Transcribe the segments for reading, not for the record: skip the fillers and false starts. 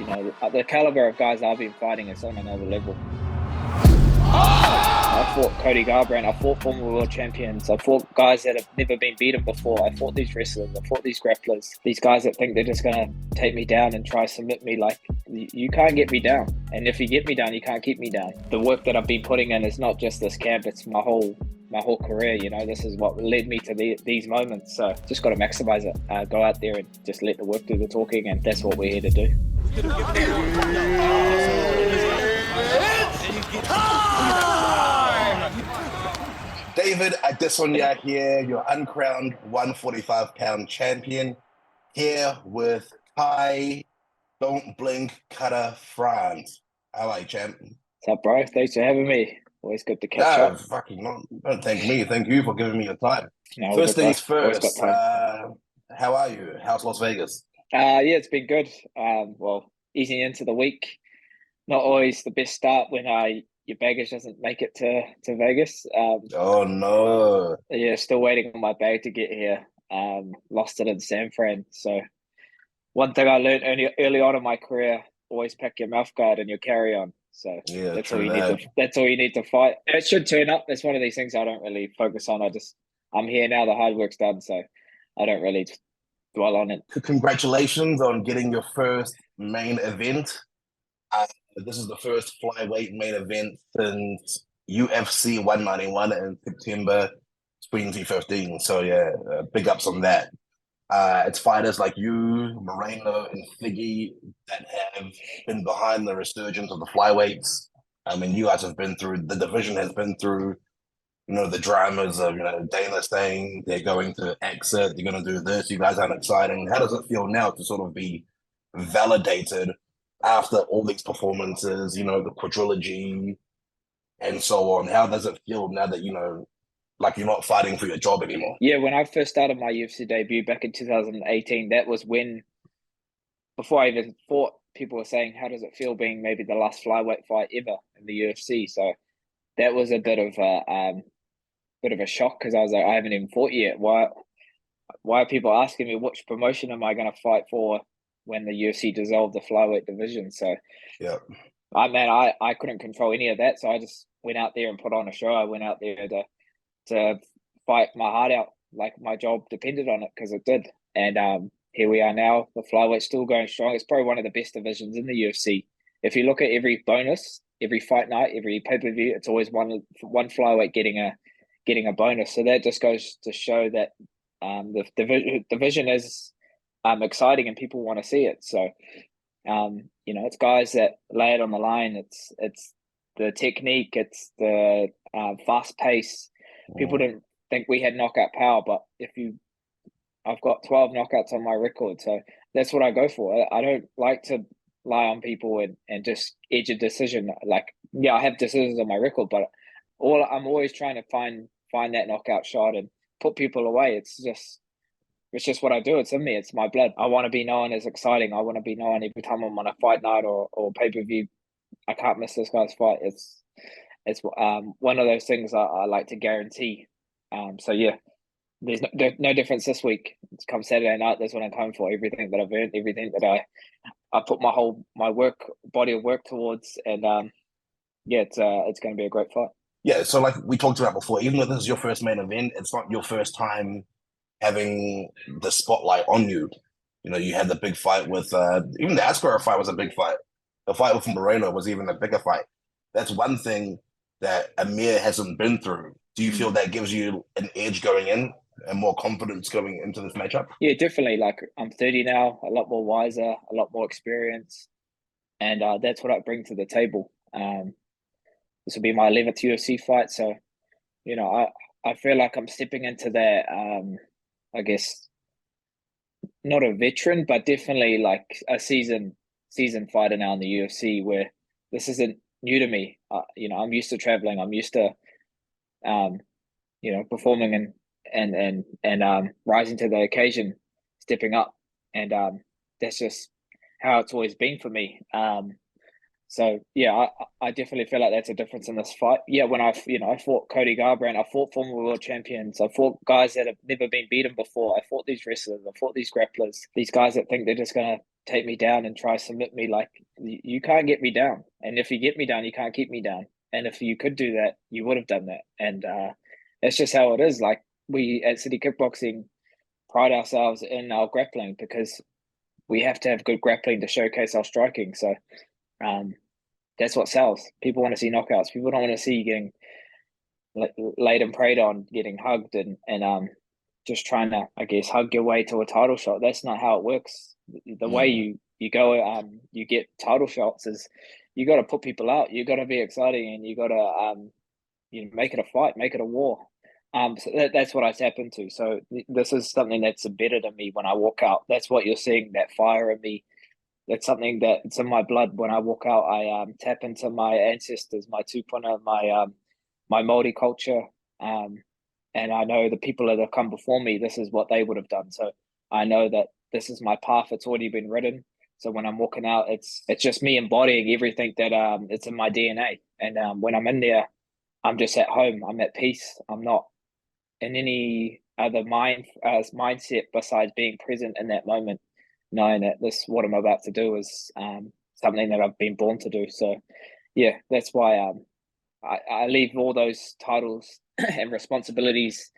The caliber of guys I've been fighting is on another level. I fought Cody Garbrandt. I fought former world champions. I fought guys that have never been beaten before. I fought these wrestlers. I fought these grapplers. These guys that think they're just going to take me down and try to submit me. Like, you can't get me down. And if you get me down, you can't keep me down. The work that I've been putting in is not just this camp. It's my whole career. This is what led me to these moments. So just got to maximize it. Go out there and just let the work do the talking. And that's what we're here to do. David Adesanya here, your uncrowned 145-pound champion, here with Kai Don't Blink Cutter France. How are you, champ? What's up, bro? Thanks for having me. Always good to catch up. Fucking don't thank me. Thank you for giving me your time. No, first things first, first, how are you? How's Las Vegas? Yeah, it's been good. Well, easing into the week. Not always the best start when your baggage doesn't make it to Vegas. Oh, no. Yeah, still waiting on my bag to get here. Lost it in San Fran. So one thing I learned early on in my career, always pack your mouth guard and your carry-on. So yeah, that's all you need to. That's all you need to fight. It should turn up. That's one of these things I don't really focus on. I'm here now. The hard work's done, so I don't really dwell on it. Congratulations on getting your first main event. This is the first flyweight main event since UFC 191 in September 2015. So yeah, big ups on that. It's fighters like you, Moreno, and Figgy that have been behind the resurgence of the flyweights. I mean, you guys have been through, the division has been through, the dramas of, Dana saying they're going to exit, they're going to do this, you guys aren't exciting. How does it feel now to sort of be validated after all these performances, the quadrilogy and so on? How does it feel now that, like you're not fighting for your job anymore? Yeah, when I first started my UFC debut back in 2018, that was when, before I even fought, people were saying, how does it feel being maybe the last flyweight fight ever in the UFC? So that was a bit of a shock, because I was like, I haven't even fought yet. Why are people asking me which promotion am I going to fight for when the UFC dissolved the flyweight division? So yeah, I couldn't control any of that. So I just went out there and put on a show. I went out there to fight my heart out, like my job depended on it, because it did. And here we are now. The flyweight's still going strong. It's probably one of the best divisions in the UFC. If you look at every bonus, every fight night, every pay-per-view, it's always one flyweight getting a bonus. So that just goes to show that the division is exciting and people want to see it. So it's guys that lay it on the line. It's the technique. It's the fast pace. People didn't think we had knockout power, but I've got 12 knockouts on my record, so that's what I go for. I don't like to lie on people and just edge a decision. Like, yeah, I have decisions on my record, but I'm always trying to find that knockout shot and put people away. It's just what I do. It's in me. It's my blood. I want to be known as exciting. I want to be known every time I'm on a fight night or pay-per-view. I can't miss this guy's fight. It's one of those things I like to guarantee. So yeah, there's no difference this week. It's come Saturday night. That's what I'm coming for. Everything that I've earned, everything that I put my body of work towards, and it's going to be a great fight. Yeah, so like we talked about before, even though this is your first main event, it's not your first time having the spotlight on you. You had the big fight with even the Askar fight was a big fight. The fight with Moreno was even a bigger fight. That's one thing that Amir hasn't been through. Do you feel that gives you an edge going in and more confidence going into this matchup? Yeah, definitely. Like, I'm 30 now, a lot more wiser, a lot more experience, and that's what I bring to the table. This will be my 11th UFC fight, so I feel like I'm stepping into that. I guess not a veteran, but definitely like a seasoned fighter now in the UFC, where this isn't new to me. I'm used to traveling. I'm used to performing and rising to the occasion, stepping up, and that's just how it's always been for me. So yeah, I definitely feel like that's a difference in this fight. Yeah, when I fought Cody Garbrandt, I fought former world champions, I fought guys that have never been beaten before. I fought these wrestlers, I fought these grapplers, these guys that think they're just gonna take me down and try to submit me. Like you can't get me down, and if you get me down, you can't keep me down. And if you could do that, you would have done that. And that's just how it is. Like we at City Kickboxing pride ourselves in our grappling because we have to have good grappling to showcase our striking. So um, that's what sells. People want to see knockouts. People don't want to see you getting laid and preyed on, getting hugged, and just trying to, I guess, hug your way to a title shot. That's not how it works. The way you go, you get title shots is you got to put people out. You got to be exciting, and you got to make it a fight, make it a war. So that's what I tap into. So this is something that's embedded in me when I walk out. That's what you're seeing, that fire in me. That's something that's in my blood. When I walk out, I tap into my ancestors, my tupuna, my Māori culture, and I know the people that have come before me. This is what they would have done. So I know that this is my path. It's already been written. So when I'm walking out, it's just me embodying everything that it's in my DNA. And when I'm in there, I'm just at home. I'm at peace. I'm not in any other mindset besides being present in that moment, knowing that what I'm about to do is something that I've been born to do. So yeah, that's why I leave all those titles and responsibilities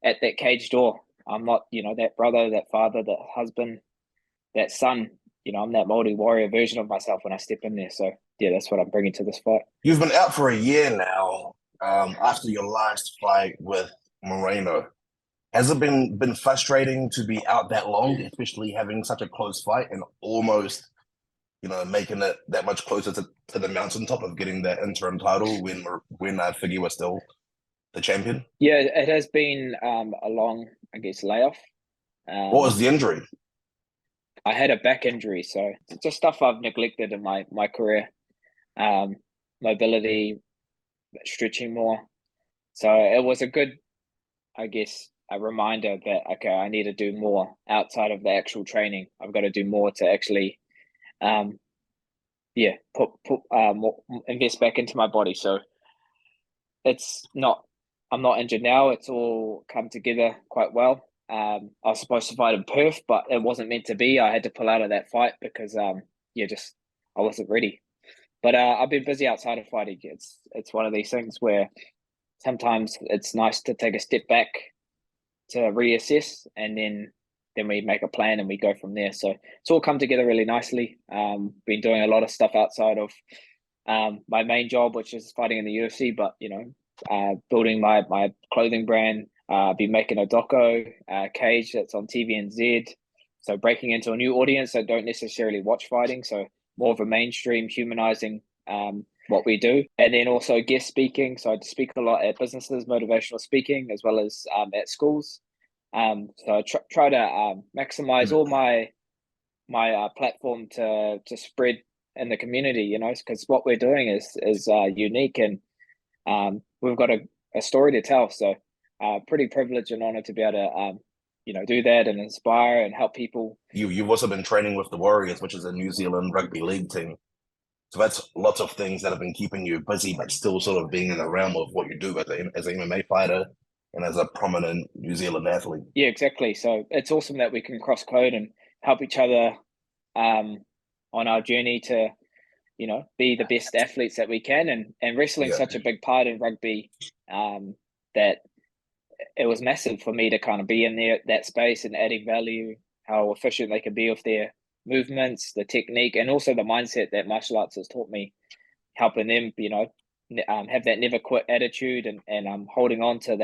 at that cage door. I'm not, that brother, that father, that husband, that son. I'm that Māori warrior version of myself when I step in there. So yeah, that's what I'm bringing to this fight. You've been out for a year now, after your last fight with Moreno. Has it been frustrating to be out that long, especially having such a close fight and almost, making it that much closer to the mountaintop of getting that interim title when Figgy was still the champion? Yeah, it has been a long, I guess, layoff. What was the injury? I had a back injury, so it's just stuff I've neglected in my career. Mobility, stretching more. So it was a good, I guess, a reminder that, okay, I need to do more outside of the actual training. I've got to do more to actually, invest back into my body. So I'm not injured now. It's all come together quite well. I was supposed to fight in Perth, but it wasn't meant to be. I had to pull out of that fight because, I wasn't ready. But I've been busy outside of fighting. It's one of these things where sometimes it's nice to take a step back to reassess, and then we make a plan and we go from there. So it's all come together really nicely. Been doing a lot of stuff outside of my main job, which is fighting in the UFC, but building my clothing brand. Been making a doco cage that's on TVNZ. So breaking into a new audience that don't necessarily watch fighting. So more of a mainstream humanizing what we do. And then also guest speaking. So I speak a lot at businesses, motivational speaking, as well as at schools. So I try to maximize all my platform to spread in the community, because what we're doing is unique, and we've got a story to tell. So pretty privileged and honored to be able to do that and inspire and help people. You've also been training with the Warriors, which is a New Zealand rugby league team. So that's lots of things that have been keeping you busy, but still sort of being in the realm of what you do as an MMA fighter and as a prominent New Zealand athlete. Yeah, exactly. So it's awesome that we can cross code and help each other on our journey to, be the best athletes that we can. And wrestling's such a big part in rugby that it was massive for me to kind of be in there, that space, and adding value, how efficient they can be with their movements, the technique, and also the mindset that martial arts has taught me, helping them, have that never quit attitude, and holding on to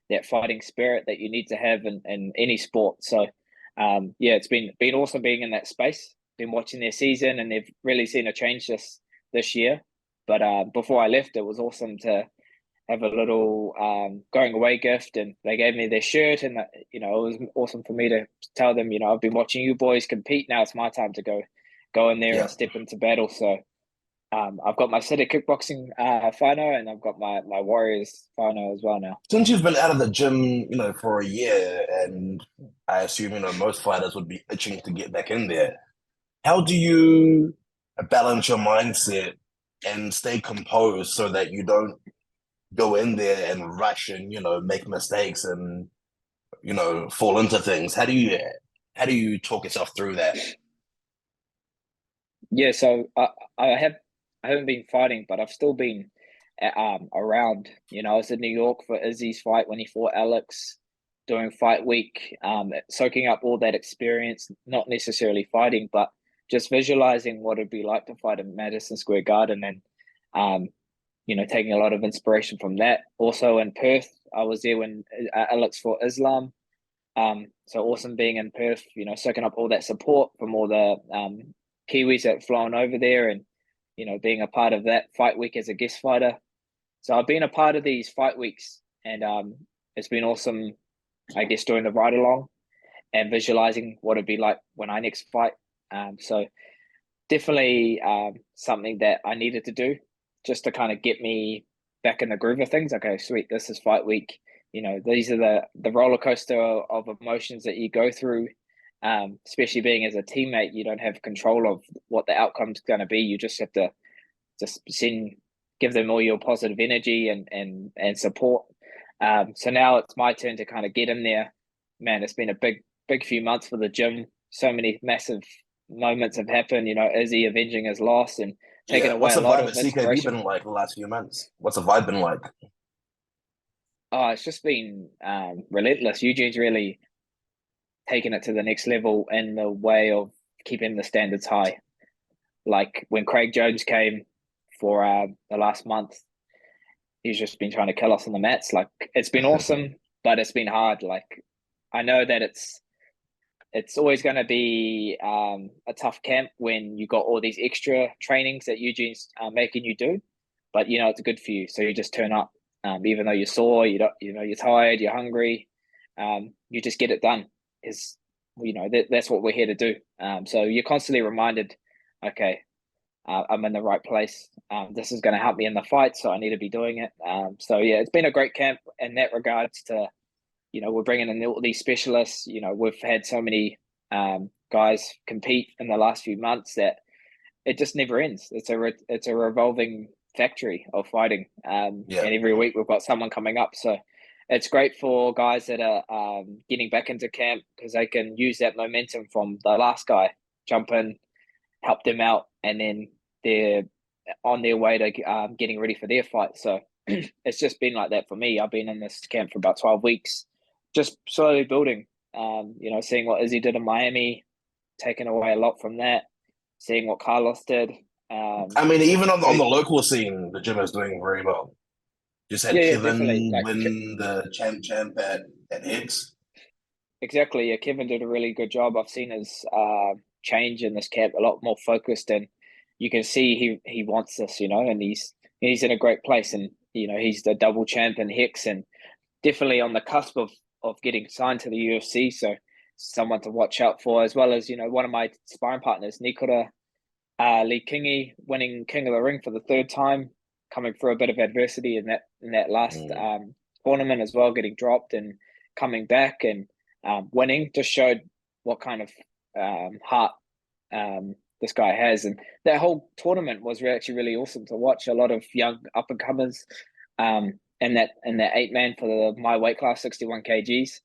that fighting spirit that you need to have in any sport. So it's been awesome being in that space. Been watching their season, and they've really seen a change this year. But before I left, it was awesome to have a little going away gift, and they gave me their shirt, and it was awesome for me to tell them, I've been watching you boys compete. Now it's my time to go in there and step into battle. So I've got my City Kickboxing whānau, and I've got my Warriors whānau as well now. Since you've been out of the gym, for a year, and I assume, most fighters would be itching to get back in there, how do you balance your mindset and stay composed so that you don't go in there and rush and, make mistakes and, fall into things? How do you talk yourself through that? Yeah, so I haven't been fighting, but I've still been around. I was in New York for Izzy's fight when he fought Alex, doing fight week, soaking up all that experience, not necessarily fighting, but just visualizing what it'd be like to fight in Madison Square Garden, and um, taking a lot of inspiration from that. Also in Perth, I was there when Alex fought Islam. So awesome being in Perth, soaking up all that support from all the Kiwis that flown over there, and being a part of that fight week as a guest fighter. So I've been a part of these fight weeks, and it's been awesome, I guess, doing the ride along and visualizing what it'd be like when I next fight. So definitely something that I needed to do just to kind of get me back in the groove of things. Okay, sweet, this is fight week. These are the roller coaster of emotions that you go through. Especially being as a teammate, you don't have control of what the outcome's going to be. You just have to just give them all your positive energy and support. So now it's my turn to kind of get in there. Man, it's been a big few months for the gym. So many massive moments have happened. Izzy avenging his loss and taking Yeah. away What's a the lot vibe of at CKB inspiration. been like the last few months? What's the vibe been like? Oh, it's just been relentless. Eugene's really taken it to the next level in the way of keeping the standards high. Like when Craig Jones came for the last month, he's just been trying to kill us on the mats. Like it's been awesome, but it's been hard. Like I know that it's always going to be a tough camp when you got all these extra trainings that Eugene's making you do, but it's good for you. So you just turn up, even though you're sore, you're tired, you're hungry, you just get it done because that's what we're here to do. So you're constantly reminded, okay, I'm in the right place. This is going to help me in the fight, so I need to be doing it. So yeah, it's been a great camp in that regards. We're bringing in all these specialists. We've had so many guys compete in the last few months that it just never ends. It's a revolving factory of fighting, Yeah. and every week we've got someone coming up. So it's great for guys that are getting back into camp because they can use that momentum from the last guy, jump in, help them out, and then they're on their way to getting ready for their fight. So it's just been like that for me. I've been in this camp for about 12 weeks, just slowly building. Seeing what Izzy did in Miami, taking away a lot from that, seeing what Carlos did. I mean, even on So the local scene, the gym is doing very well. Just had yeah, definitely. Kevin Like win the champ at Hicks. exactly, yeah. Kevin did a really good job. I've seen his change in this camp, a lot more focused, and you can see he wants this, and he's in a great place, and he's the double champ in Hicks, and definitely on the cusp of getting signed to the UFC. So someone to watch out for, as well as one of my sparring partners, Nikora Lee Kingi, winning King of the Ring for the third time, coming through a bit of adversity in that last Mm. tournament as well, getting dropped and coming back and winning, just showed what kind of heart this guy has. And that whole tournament was actually really awesome to watch. A lot of young up and comers, in that 8-man for my weight class, 61 kgs.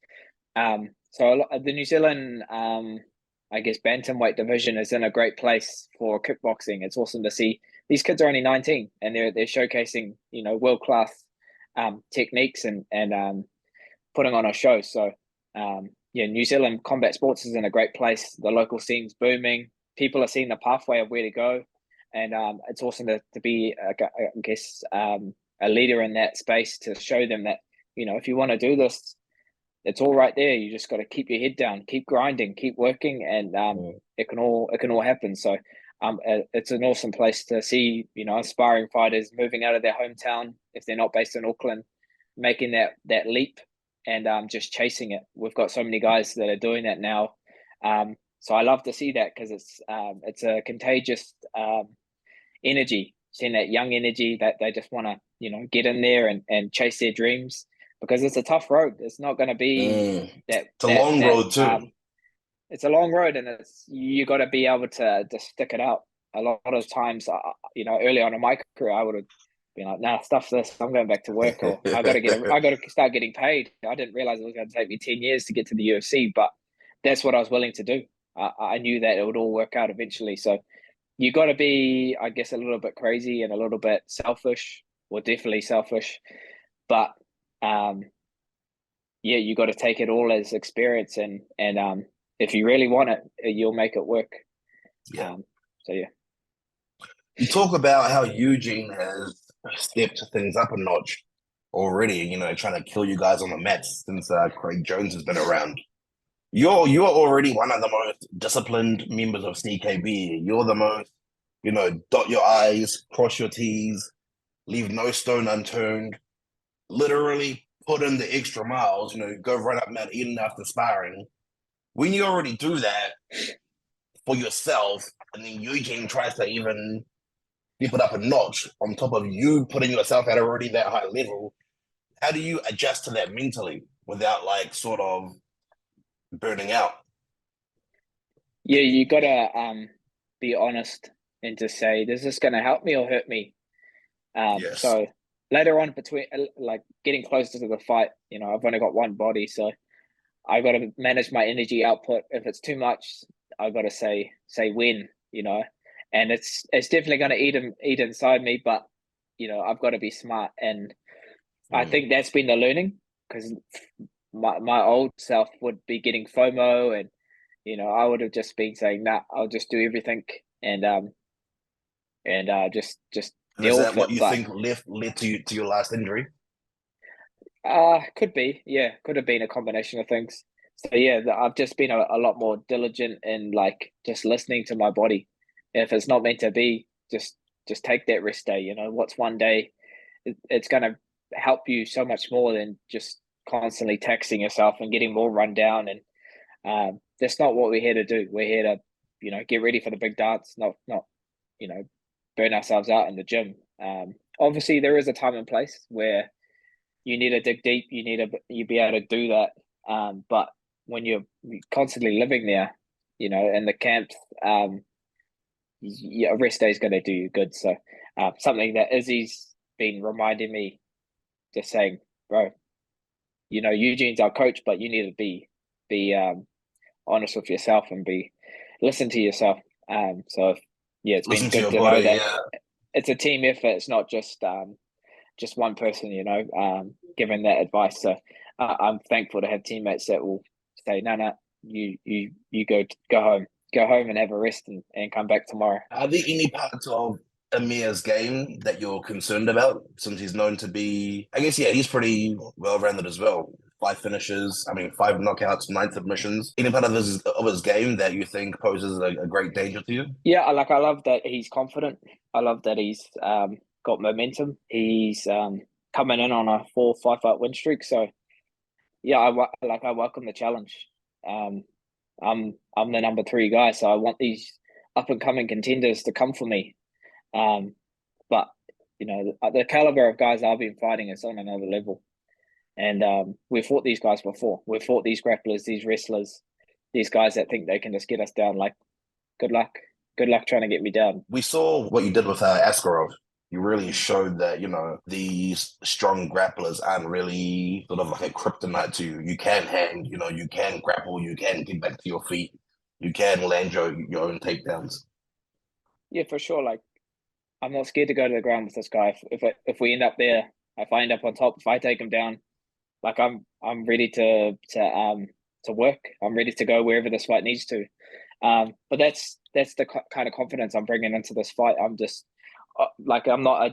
So the New Zealand, I guess, bantamweight division is in a great place for kickboxing. It's awesome to see these kids are only 19 and they're showcasing world class techniques and putting on a show. So yeah, New Zealand combat sports is in a great place. The local scene's booming. People are seeing the pathway of where to go, and it's awesome to be, I guess, a leader in that space to show them that if you want to do this, it's all right there. You just got to keep your head down, keep grinding, keep working, and Mm. it can all happen. So it's an awesome place to see aspiring fighters moving out of their hometown if they're not based in Auckland, making that leap and just chasing it. We've got so many guys that are doing that now. So I love to see that because it's a contagious energy, seeing that young energy that they just want to get in there and chase their dreams because it's a tough road. It's not going to be Mm. that It's a that long that road too. it's a long road and you got to be able to stick it out. a lot of times, early on in my career, I would have been like, nah, stuff this. I'm going back to work, or I got to start getting paid. I didn't realize it was going to take me 10 years to get to the UFC, but that's what I was willing to do. I knew that it would all work out eventually. So you got to be, I guess, a little bit crazy and a little bit selfish, or definitely selfish. But you got to take it all as experience, and if you really want it, you'll make it work. Yeah. So yeah. You talk about how Eugene has stepped things up a notch already, trying to kill you guys on the mats since Craig Jones has been around. You're already one of the most disciplined members of CKB. You're the most, dot your I's, cross your T's, leave no stone unturned, literally put in the extra miles, go run up Mount Eden after sparring. When you already do that for yourself, and then Eugene tries to even keep it up a notch on top of you putting yourself at already that high level, how do you adjust to that mentally without sort of burning out? Yeah, you gotta be honest and just say, is this gonna help me or hurt me? Yes. So later on, between getting closer to the fight, I've only got one body, so I got to manage my energy output. If it's too much, I got to say when, and it's definitely going to eat inside me, but I've got to be smart, and I think that's been the learning, because my old self would be getting FOMO, and I would have just been saying, nah, I'll just do everything, and just And is deal that with what it. you think led to your last injury? Could be, yeah, could have been a combination of things. So yeah, I've just been a lot more diligent in just listening to my body. If it's not meant to be, just take that rest day. What's one day? It's going to help you so much more than just constantly taxing yourself and getting more run down. And that's not what we're here to do. We're here to, get ready for the big dance, not burn ourselves out in the gym. Obviously, there is a time and place where you need to dig deep. You be able to do that. But when you're constantly living there, in the camps, a rest day is going to do you good. So something that Izzy's been reminding me, just saying, bro, Eugene's our coach, but you need to be honest with yourself and listen to yourself. So yeah, it's Listen been to good your to body, know that yeah. it's a team effort. It's not just one person, giving that advice. So I'm thankful to have teammates that will say, no, you go home and have a rest and come back tomorrow. Are there any parts of Amir's game that you're concerned about, since he's known to be, I guess, yeah, he's pretty well-rounded as well. 5 finishes, 5 knockouts, 9 submissions. Any part of his game that you think poses a great danger to you? Yeah, I love that he's confident. I love that he's got momentum. He's coming in on a 4 or 5 fight win streak. So yeah, I welcome the challenge. I'm the number 3 guy, so I want these up and coming contenders to come for me. But the caliber of guys I've been fighting is on another level, and we've fought these guys before. We've fought these grapplers, these wrestlers, these guys that think they can just get us down. Good luck trying to get me down. We saw what you did with Askarov. You really showed that, these strong grapplers aren't really sort of like a kryptonite to you. You can hang, you can grapple, you can get back to your feet, you can land your own takedowns. Yeah, for sure. I'm not scared to go to the ground with this guy. If we end up there, if I end up on top, if I take him down, I'm ready to work. I'm ready to go wherever this fight needs to. But that's the kind of confidence I'm bringing into this fight. I'm just I'm not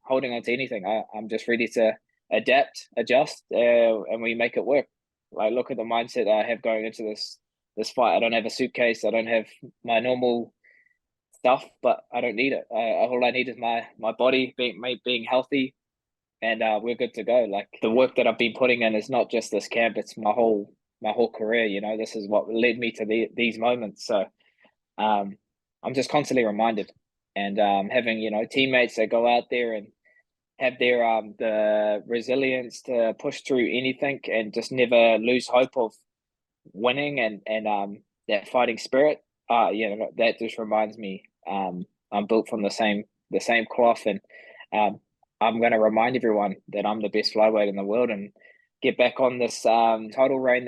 holding on to anything. I'm just ready to adapt, adjust, and we make it work. Look at the mindset that I have going into this fight. I don't have a suitcase. I don't have my normal stuff, but I don't need it. All I need is my body being healthy, and we're good to go. The work that I've been putting in is not just this camp; it's my whole career. This is what led me to these moments. So I'm just constantly reminded, and having teammates that go out there and have their the resilience to push through anything and just never lose hope of winning, and that fighting spirit. That just reminds me I'm built from the same cloth, and I'm going to remind everyone that I'm the best flyweight in the world and get back on this title reign.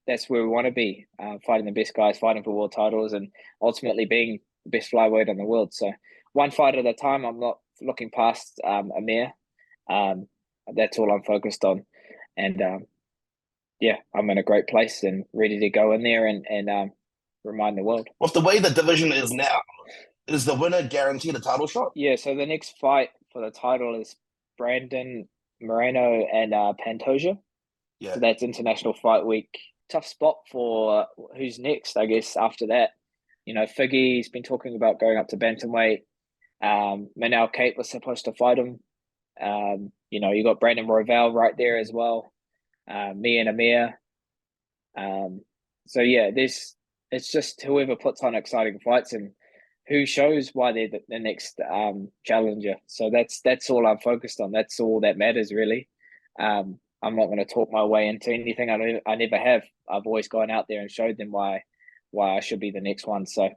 That's where we want to be, fighting the best guys, fighting for world titles, and ultimately being the best flyweight in the world. So one fight at a time. I'm not looking past Amir. That's all I'm focused on, and yeah, I'm in a great place and ready to go in there and remind the world. With the way the division is now, is the winner guaranteed a title shot? Yeah, so the next fight for the title is Brandon Moreno and Pantoja. Yeah. So that's International Fight Week. Tough spot for who's next, I guess, after that. You know, Figgy's been talking about going up to bantamweight. Manel Kate was supposed to fight him. You know, you got Brandon Royval right there as well. Me and Amir. So yeah, it's just whoever puts on exciting fights and who shows why they're the next challenger. So that's all I'm focused on. That's all that matters, really. I'm not going to talk my way into anything. I never have. I've always gone out there and showed them why I should be the next one. So,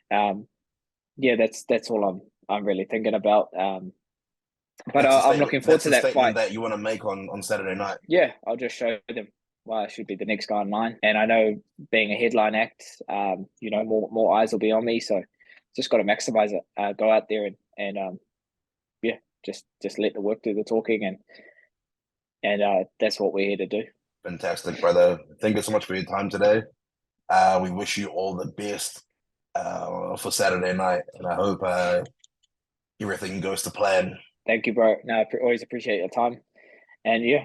yeah, that's all I'm really thinking about. But I'm looking forward to that fight that you want to make on Saturday night. Yeah, I'll just show them why I should be the next guy in line. And I know being a headline act, you know, more eyes will be on me. So just got to maximize it. Go out there and yeah, just let the work do the talking, and that's what we're here to do. Fantastic, brother. Thank you so much for your time today. We wish you all the best for Saturday night, and I hope everything goes to plan. Thank you, bro. No, I always appreciate your time. And yeah,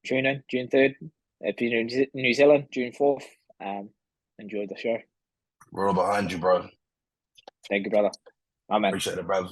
tune in June 3rd. If you're in New Zealand, June 4th. Enjoy the show. We're all behind you, bro. Thank you, brother. Amen. Appreciate it, brother.